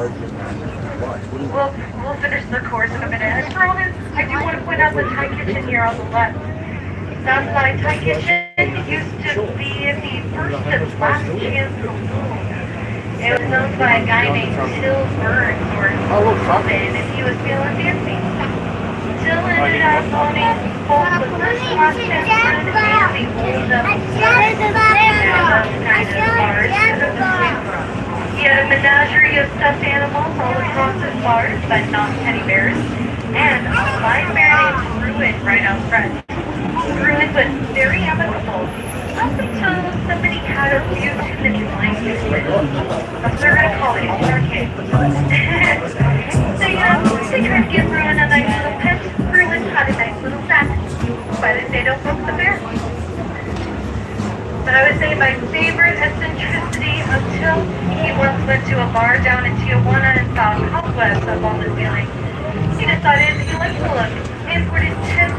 We'll finish the course in a minute. I promise. I do want to point out the Thai kitchen here on the left. Southside Thai Kitchen used to be the first and last chance saloon. It was owned by a guy named Till Burns or something, and he was feeling fancy. Till ended up owning both the first and last chance saloon and the oldest bars in the state. He had a menagerie of stuffed animals all across his bars, but not teddy bears, and a fine mare named Ruin right out front. Ruin was very amicable, up until somebody had a few too many lines of it. That's what we're going to call it in our case. They tried to give Ruin a nice little pet. Ruin had a nice little sack, but they don't book the bear. But I would say my favorite eccentricity until he once went to a bar down in Tijuana and saw cobwebs up on the ceiling. He decided he liked the look and imported 10,000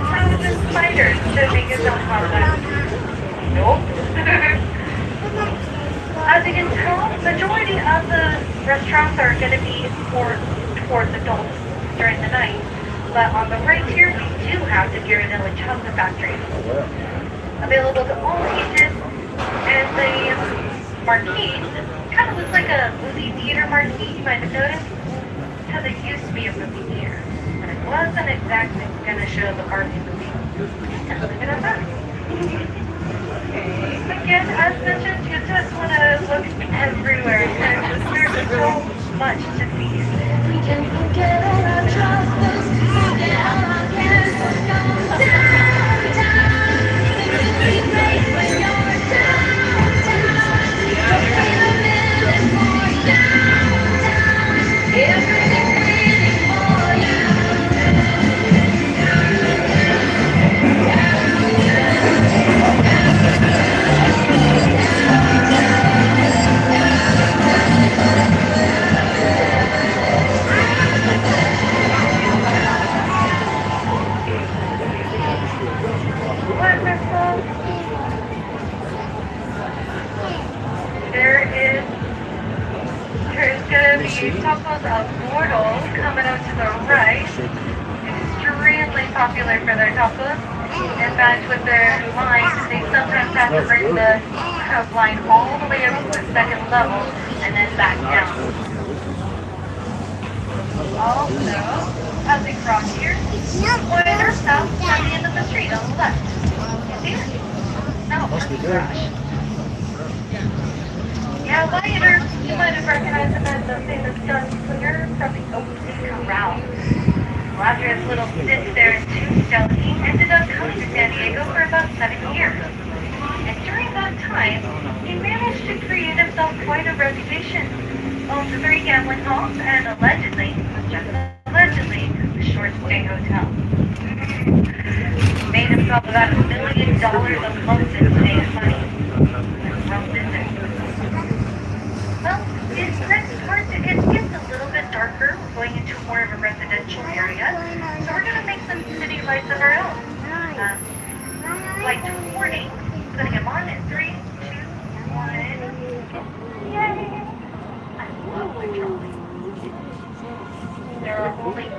spiders to make his own cobwebs. Nope. As you can tell, majority of the restaurants are going to be towards adults during the night. But on the right here, we do have the Ghirardelli Chocolate Factory. Available to all ages, and the marquee kind of looks like a movie theater marquee, you might have noticed, because it used to be a movie theater, but it wasn't exactly going to show the Barbie movie. And look at that. Again, as mentioned, you just want to look everywhere, because there's so much to see. We can forget our troubles, forget our cares, tacos of Gordos coming out to the right. Extremely popular for their tacos. In fact, with their line, they sometimes have to bring the line all the way up to the second level and then back down. Also, as we cross here, Pointer stops at the end of the street on the left. You see it? No, gosh. Yeah, later, you might have recognized him as the famous gunslinger from the opening corral. Well, after his little stint there in Tombstone, he ended up coming to San Diego for about 7 years. And during that time, he managed to create himself quite a reputation. Owned 3 gambling halls and allegedly, just allegedly, the Short Stay Hotel. Made himself about $1 million a month in today's money. Well, business. Well, this next part, it gets a little bit darker. We're going into more of a residential area. So we're going to make some city lights of our own. Light 40. Putting them on in 3, 2, 1. Yay! I love my trolley. There are only 2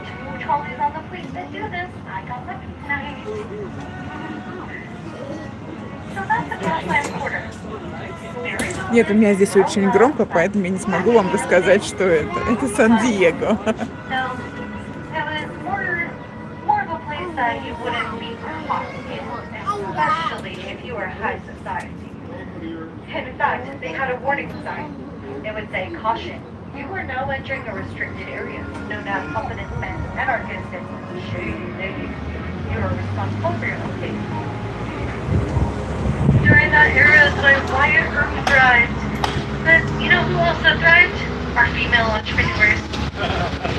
trolleys on the fleet that do this. I got lucky tonight. So that's the Gasland Quarter. Нет, у меня здесь очень громко, поэтому я не смогу вам рассказать, что это. Это Сан Диего. In fact, they had a warning sign. It would say, "Caution, you are now entering a restricted area known as confidence men, anarchists, and shady ladies. You are responsible for your own safety." During that era is when Wyatt Earp thrived. But you know who also thrived? Our female entrepreneurs.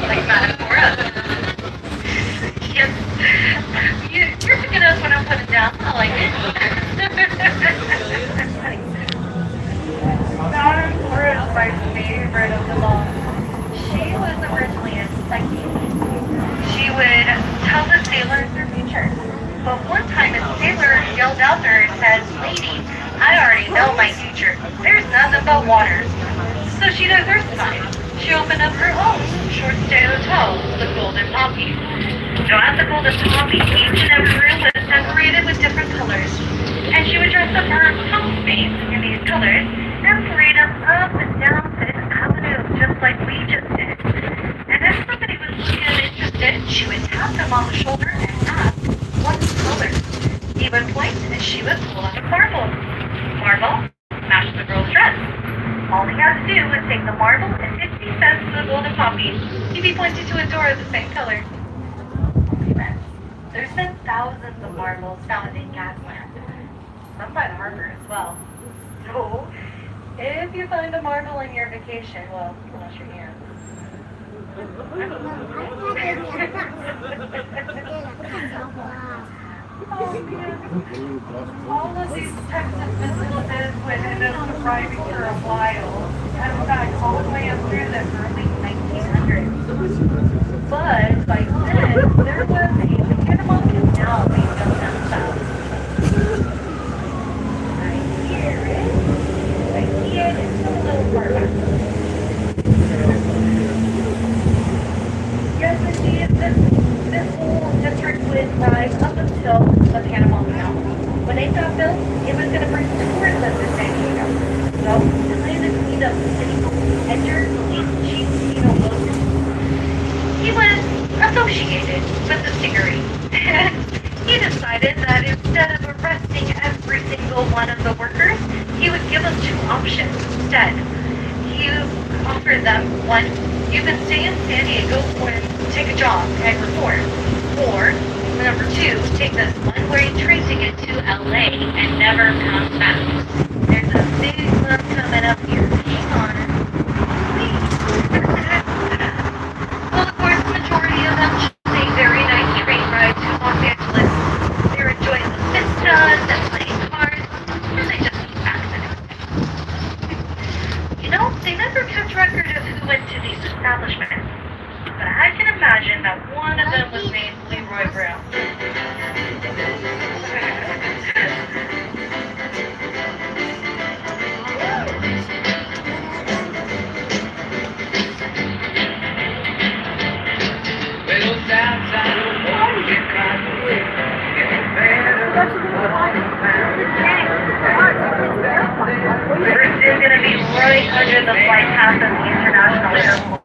Like that for us. Yep. You're picking up when I'm putting down. I like it. Madam Flora is my favorite of them all. She was originally a psychic. She would tell the sailors their future. But one time a sailor yelled out to her and said, "Lady, I already know my future. There's nothing but water." So she diversified. She opened up her own short stay hotel, the Golden Poppy. Now at the Golden Poppy, each and every room was decorated with different colors. And she would dress up her housemates in these colors and parade them up and down Fifth Avenue just like we just did. And if somebody was looking interested, she would tap them on the shoulder and ask, what color? He would point and she would pull out a marble. Marble matched the girl's dress. All he had to do was take the marble and 50 cents to the Golden Poppy. He'd be pointed to a door of the same color. There's been thousands of marbles found in Gasland. Some by the harbor as well. So, if you find a marble in your vacation, well, wash your hands. Oh, man. All of these Texas businesses would end up thriving for a while. In fact, all the way up through the early 1900s. But by then, there was a Panama Canal being built down south. I hear it. I see it. It's a little far back. Yes, indeed, this whole district would rise up until the Panama Canal. When it got built, it was going to bring tourism to San Diego. So, the land that cleaned up the city entered Chief Wilson. He was associated with the stingery. He decided that instead of arresting every single one of the workers, he would give them two options instead. He offered them, one, you can stay in San Diego and take a job and report. Or, number two, take this one-way train ticket to LA and never come back. There's a big one coming up here. Hang on. Well, of course, the majority of them chose a very nice train ride to Los Angeles. They're enjoying the vistas and playing cards, and they just came back the next day. You know, they never kept record of who went to these establishments. But I can imagine that one of them was named Leroy Brown. We're still going to be right under the flight path of the International Airport.